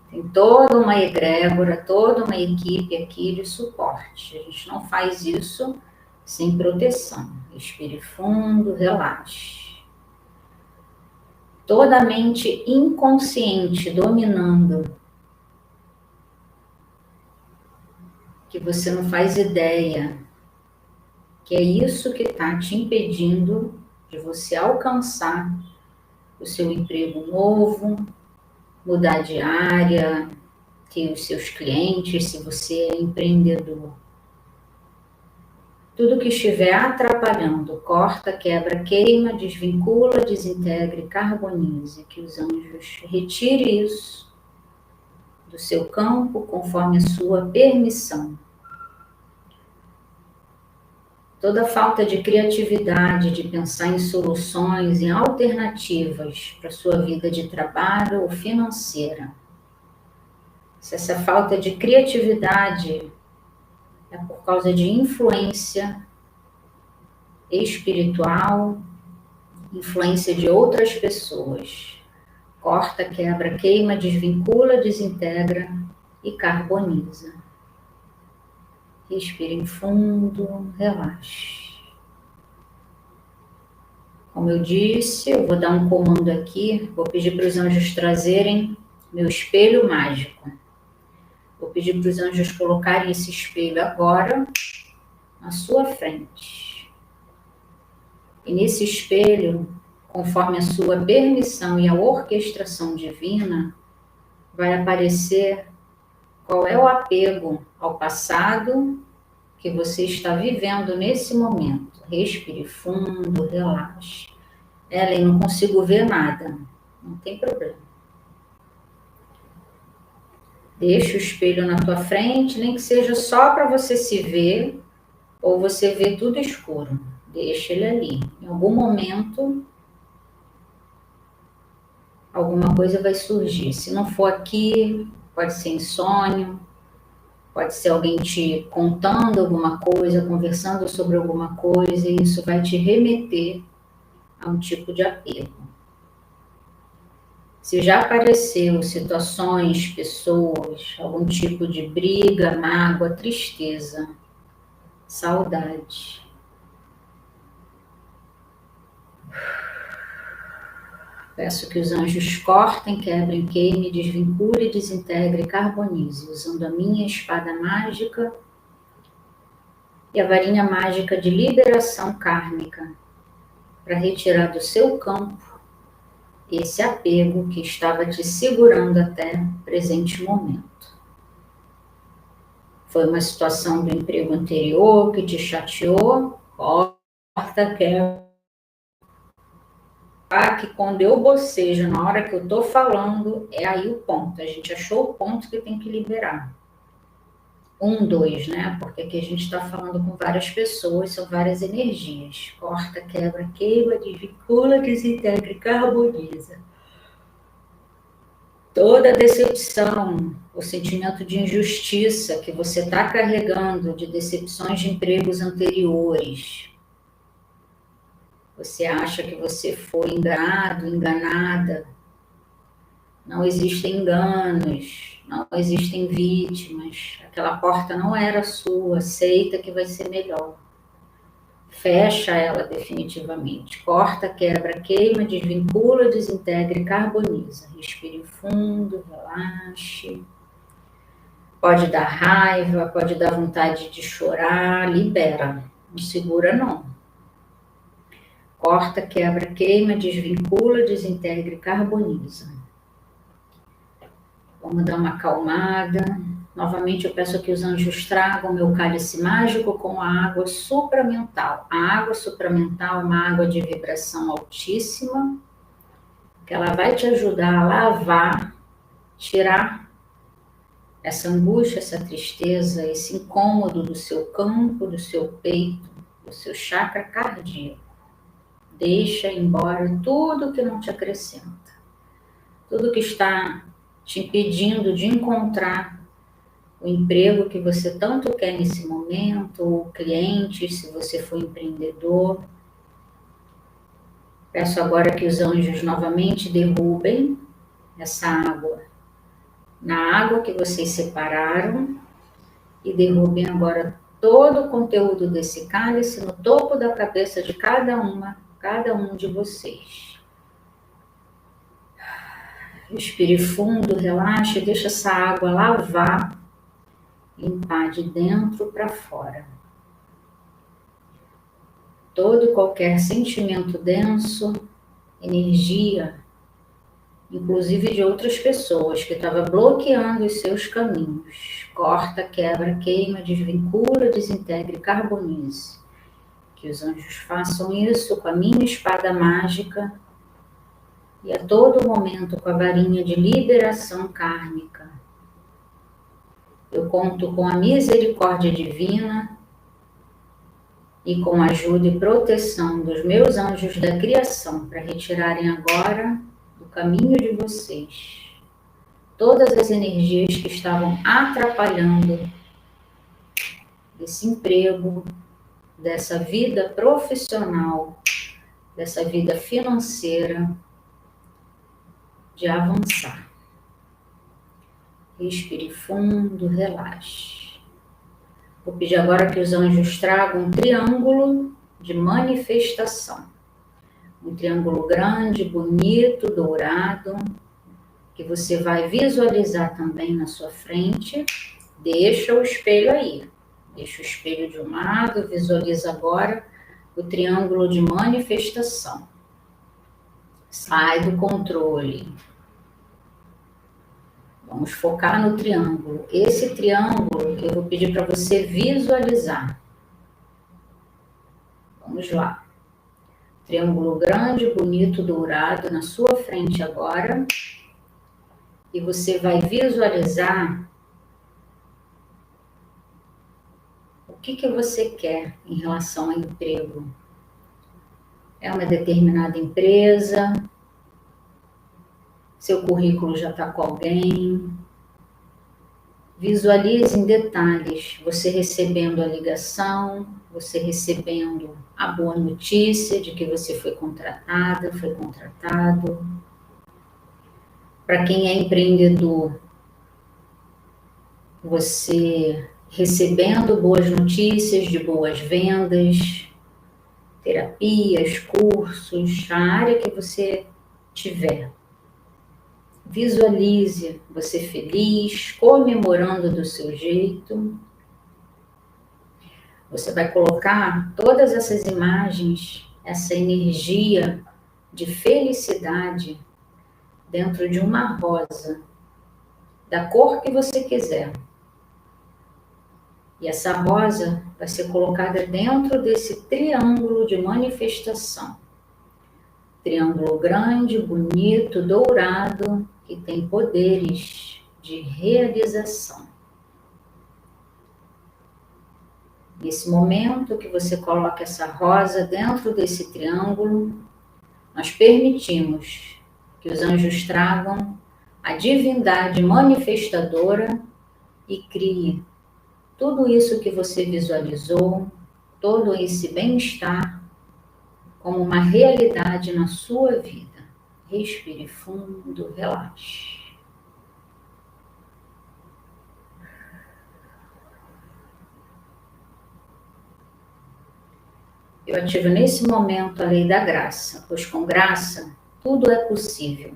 Tem toda uma egrégora, toda uma equipe aqui de suporte. A gente não faz isso sem proteção. Respire fundo, relaxe. Toda a mente inconsciente dominando, que você não faz ideia, que é isso que está te impedindo de você alcançar o seu emprego novo, mudar de área, ter os seus clientes, se você é empreendedor. Tudo que estiver atrapalhando, corta, quebra, queima, desvincula, desintegre, carbonize, que os anjos retirem isso do seu campo conforme a sua permissão. Toda falta de criatividade, de pensar em soluções, em alternativas para a sua vida de trabalho ou financeira. Se essa falta de criatividade é por causa de influência espiritual, influência de outras pessoas. Corta, quebra, queima, desvincula, desintegra e carboniza. Respire fundo, relaxe. Como eu disse, eu vou dar um comando aqui, vou pedir para os anjos trazerem meu espelho mágico. Vou pedir para os anjos colocarem esse espelho agora na sua frente. E nesse espelho, conforme a sua permissão e a orquestração divina, vai aparecer qual é o apego ao passado que você está vivendo nesse momento. Respire fundo, relaxe. Ellen, não consigo ver nada. Não tem problema. Deixa o espelho na tua frente, nem que seja só para você se ver, ou você vê tudo escuro. Deixa ele ali. Em algum momento, alguma coisa vai surgir. Se não for aqui, pode ser em sonho, pode ser alguém te contando alguma coisa, conversando sobre alguma coisa, e isso vai te remeter a um tipo de apego. Se já apareceu situações, pessoas, algum tipo de briga, mágoa, tristeza, saudade. Peço que os anjos cortem, quebrem, queimem, desvinculem, desintegrem e carbonizem, usando a minha espada mágica e a varinha mágica de liberação kármica, para retirar do seu campo esse apego que estava te segurando até o presente momento. Foi uma situação do emprego anterior que te chateou, corta, quebra. Que quando eu bocejo, na hora que eu tô falando, é aí o ponto. A gente achou o ponto que tem que liberar. 1, 2, né? Porque aqui a gente está falando com várias pessoas, são várias energias. Corta, quebra, queima, desvincula, desintegra e carboniza. Toda decepção, o sentimento de injustiça que você está carregando, de decepções de empregos anteriores. Você acha que você foi enganado, enganada. Não existem enganos, não existem vítimas. Aquela porta não era sua, aceita que vai ser melhor. Fecha ela definitivamente. Corta, quebra, queima, desvincula, desintegra e carboniza. Respire fundo, relaxe. Pode dar raiva, pode dar vontade de chorar, libera. Não segura não. Corta, quebra, queima, desvincula, desintegra e carboniza. Vamos dar uma acalmada. Novamente eu peço que os anjos tragam meu cálice mágico com a água supramental. A água supramental é uma água de vibração altíssima, que ela vai te ajudar a lavar, tirar essa angústia, essa tristeza, esse incômodo do seu campo, do seu peito, do seu chakra cardíaco. Deixa embora tudo que não te acrescenta, tudo que está te impedindo de encontrar o emprego que você tanto quer nesse momento, ou clientes, se você for empreendedor. Peço agora que os anjos novamente derrubem essa água na água que vocês separaram e derrubem agora todo o conteúdo desse cálice no topo da cabeça de cada um de vocês. Respire fundo, relaxe, deixa essa água lavar, limpar de dentro para fora. Todo e qualquer sentimento denso, energia, inclusive de outras pessoas que estava bloqueando os seus caminhos. Corta, quebra, queima, desvincula, desintegra e carbonize. Que os anjos façam isso com a minha espada mágica e a todo momento com a varinha de liberação kármica. Eu conto com a misericórdia divina e com a ajuda e proteção dos meus anjos da criação para retirarem agora do caminho de vocês todas as energias que estavam atrapalhando esse emprego, dessa vida profissional dessa vida financeira, de avançar. Respire fundo, relaxe. Vou pedir agora que os anjos tragam um triângulo de manifestação. Um triângulo grande, bonito, dourado, que você vai visualizar também na sua frente. Deixa o espelho aí. Deixa o espelho de um lado, visualiza agora o triângulo de manifestação. Sai do controle. Vamos focar no triângulo. Esse triângulo eu vou pedir para você visualizar. Vamos lá. Triângulo grande, bonito, dourado na sua frente agora. E você vai visualizar o que você quer em relação ao emprego. É uma determinada empresa? Seu currículo já está com alguém? Visualize em detalhes você recebendo a ligação, você recebendo a boa notícia de que você foi contratada, foi contratado. Para quem é empreendedor, você recebendo boas notícias de boas vendas, terapias, cursos, a área que você tiver. Visualize você feliz, comemorando do seu jeito. Você vai colocar todas essas imagens, essa energia de felicidade dentro de uma rosa, da cor que você quiser. E essa rosa vai ser colocada dentro desse triângulo de manifestação. Triângulo grande, bonito, dourado, que tem poderes de realização. Nesse momento que você coloca essa rosa dentro desse triângulo, nós permitimos que os anjos tragam a divindade manifestadora e crie tudo isso que você visualizou, todo esse bem-estar, como uma realidade na sua vida. Respire fundo, relaxe. Eu ativo nesse momento a lei da graça, pois com graça tudo é possível.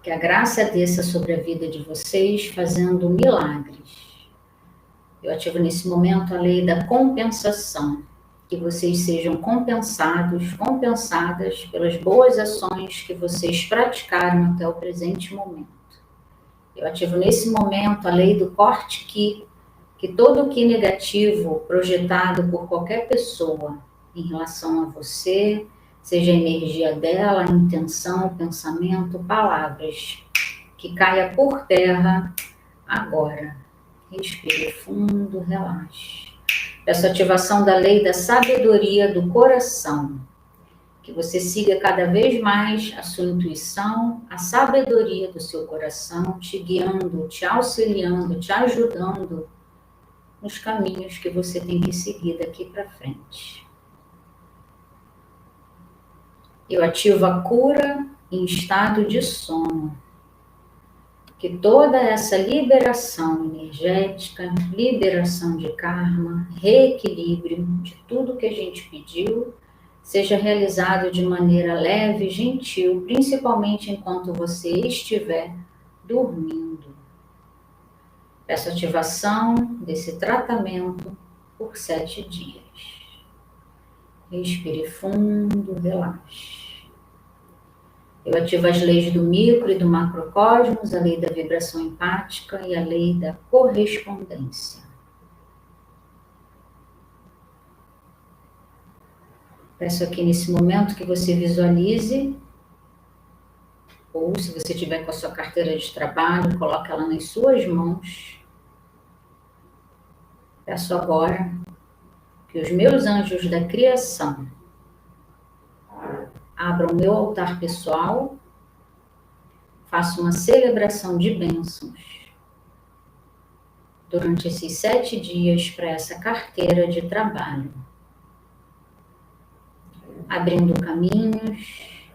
Que a graça desça sobre a vida de vocês, fazendo milagres. Eu ativo nesse momento a lei da compensação, que vocês sejam compensados, compensadas pelas boas ações que vocês praticaram até o presente momento. Eu ativo nesse momento a lei do corte-ki, que todo o que negativo projetado por qualquer pessoa em relação a você, seja a energia dela, a intenção, pensamento, palavras, que caia por terra agora. Respire fundo, relaxe. Peço ativação da lei da sabedoria do coração. Que você siga cada vez mais a sua intuição, a sabedoria do seu coração, te guiando, te auxiliando, te ajudando nos caminhos que você tem que seguir daqui para frente. Eu ativo a cura em estado de sono. Que toda essa liberação energética, liberação de karma, reequilíbrio de tudo que a gente pediu, seja realizado de maneira leve e gentil, principalmente enquanto você estiver dormindo. Peço ativação desse tratamento por 7 dias. Respire fundo, relaxe. Eu ativo as leis do micro e do macrocosmos, a lei da vibração empática e a lei da correspondência. Peço aqui nesse momento que você visualize, ou se você tiver com a sua carteira de trabalho, coloque ela nas suas mãos. Peço agora que os meus anjos da criação abram o meu altar pessoal, faço uma celebração de bênçãos durante esses 7 dias para essa carteira de trabalho. abrindo caminhos,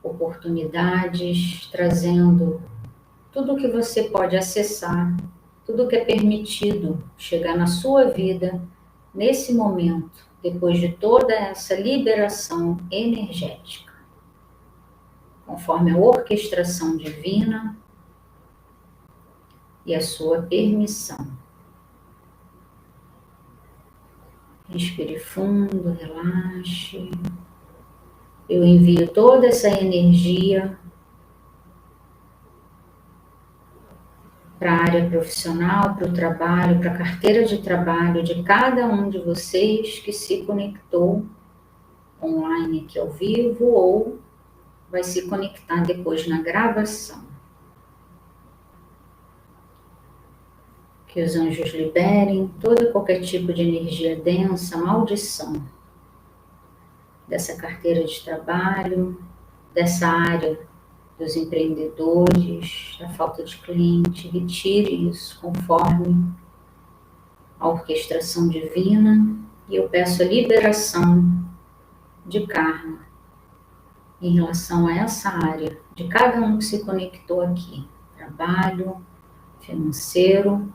oportunidades, trazendo tudo que você pode acessar, tudo que é permitido chegar na sua vida nesse momento, depois de toda essa liberação energética, conforme a orquestração divina e a sua permissão. Respire fundo, relaxe. Eu envio toda essa energia para a área profissional, para o trabalho, para a carteira de trabalho de cada um de vocês que se conectou online aqui ao vivo ou vai se conectar depois na gravação. Que os anjos liberem todo e qualquer tipo de energia densa, maldição dessa carteira de trabalho, dessa área dos empreendedores, da falta de cliente. Retire isso conforme a orquestração divina e eu peço a liberação de karma em relação a essa área de cada um que se conectou aqui, trabalho, financeiro,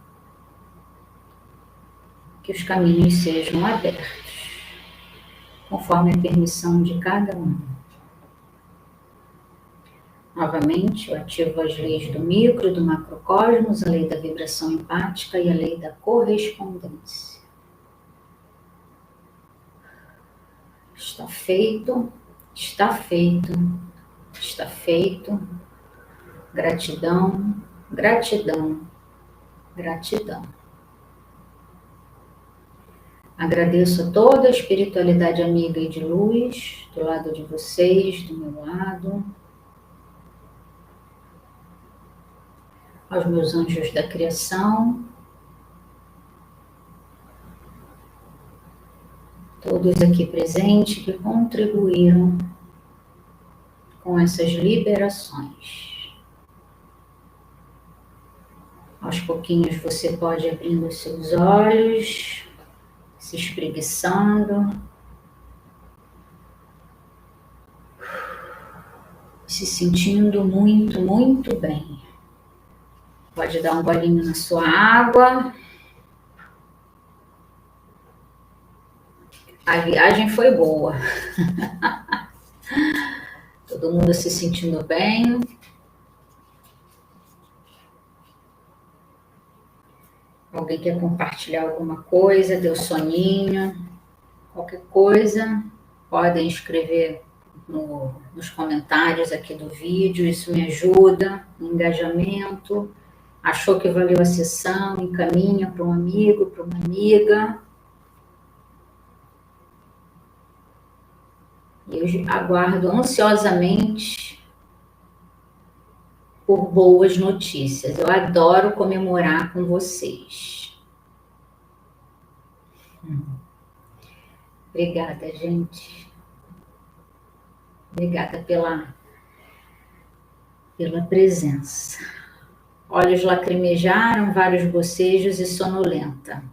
que os caminhos sejam abertos, conforme a permissão de cada um. Novamente, eu ativo as leis do micro e do macrocosmos, a lei da vibração empática e a lei da correspondência. Está feito, está feito, está feito. Gratidão, gratidão, gratidão. Agradeço a toda a espiritualidade amiga e de luz, do lado de vocês, do meu lado, aos meus anjos da criação, todos aqui presentes que contribuíram com essas liberações. Aos pouquinhos você pode ir abrindo os seus olhos, se espreguiçando, se sentindo muito, muito bem. Pode dar um golinho na sua água. A viagem foi boa. Todo mundo se sentindo bem. Alguém quer compartilhar alguma coisa? Deu soninho? Qualquer coisa, podem escrever nos comentários aqui do vídeo. Isso me ajuda no engajamento. Achou que valeu a sessão? Encaminha para um amigo, para uma amiga. Eu aguardo ansiosamente por boas notícias. Eu adoro comemorar com vocês. Obrigada, gente. Obrigada pela presença. Olhos lacrimejaram, vários bocejos e sonolenta.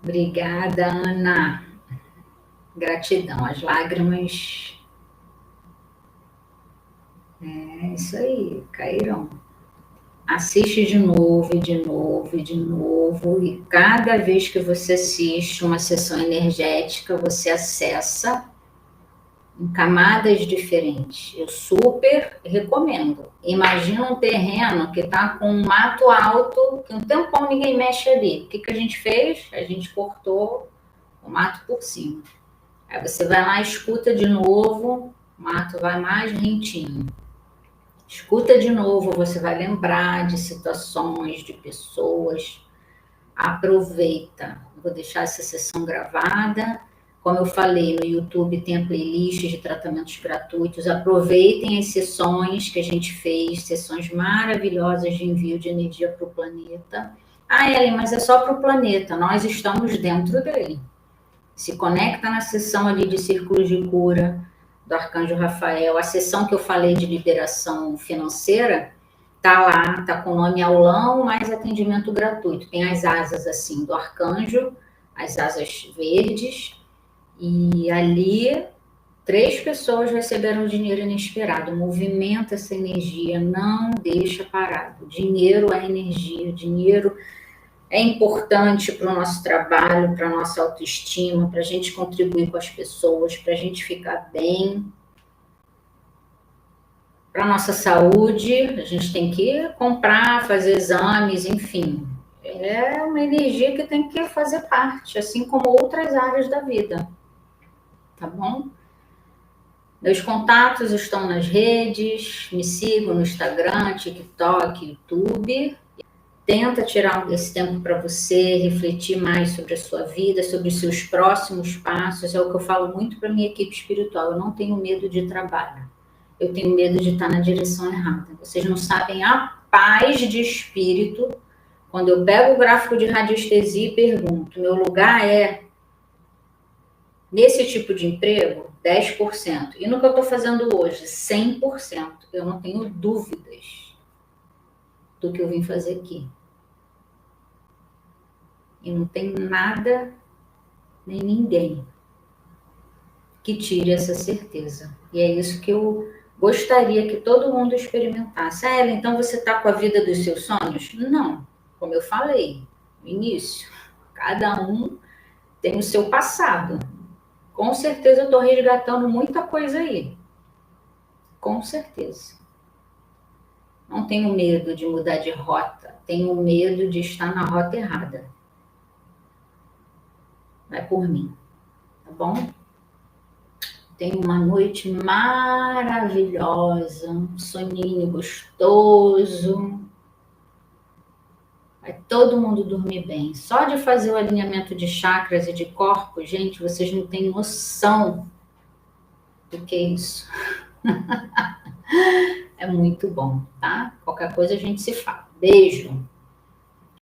Obrigada, Ana. Gratidão. As lágrimas... É isso aí, caíram. Assiste de novo, e de novo, e de novo. E cada vez que você assiste uma sessão energética, você acessa em camadas diferentes. Eu super recomendo. Imagina um terreno que está com um mato alto, que um tempão ninguém mexe ali. O que a gente fez? A gente cortou o mato por cima. Aí você vai lá, escuta de novo, o mato vai mais rentinho. Escuta de novo, você vai lembrar de situações, de pessoas. Aproveita. Vou deixar essa sessão gravada. Como eu falei, no YouTube tem a playlist de tratamentos gratuitos. Aproveitem as sessões que a gente fez, sessões maravilhosas de envio de energia para o planeta. Ah, Ellen, mas é só para o planeta, nós estamos dentro dele. Se conecta na sessão ali de círculos de cura do Arcanjo Rafael, a sessão que eu falei de liberação financeira, Tá lá, tá com o nome aulão, mais atendimento gratuito. Tem as asas assim do arcanjo, as asas verdes, e ali 3 pessoas receberam dinheiro inesperado. Movimenta essa energia, não deixa parado. Dinheiro é energia, dinheiro é importante para o nosso trabalho, para a nossa autoestima, para a gente contribuir com as pessoas, para a gente ficar bem. Para a nossa saúde, a gente tem que comprar, fazer exames, enfim. É uma energia que tem que fazer parte, assim como outras áreas da vida, tá bom? Meus contatos estão nas redes, me sigam no Instagram, TikTok, YouTube. Tenta tirar esse tempo para você, refletir mais sobre a sua vida, sobre os seus próximos passos. É o que eu falo muito para a minha equipe espiritual. Eu não tenho medo de trabalho. Eu tenho medo de estar na direção errada. Vocês não sabem a paz de espírito quando eu pego o gráfico de radiestesia e pergunto: meu lugar é nesse tipo de emprego? 10%. E no que eu estou fazendo hoje? 100%. Eu não tenho dúvidas do que eu vim fazer aqui. E não tem nada, nem ninguém, que tire essa certeza. E é isso que eu gostaria que todo mundo experimentasse. Ah, Ela, então você está com a vida dos seus sonhos? Não, como eu falei no início, cada um tem o seu passado. Com certeza eu estou resgatando muita coisa aí. Com certeza. Não tenho medo de mudar de rota, tenho medo de estar na rota errada. Vai por mim, tá bom? Tenha uma noite maravilhosa, um soninho gostoso. Vai todo mundo dormir bem. Só de fazer o alinhamento de chakras e de corpos, gente, vocês não têm noção do que é isso. É muito bom, tá? Qualquer coisa a gente se fala. Beijo!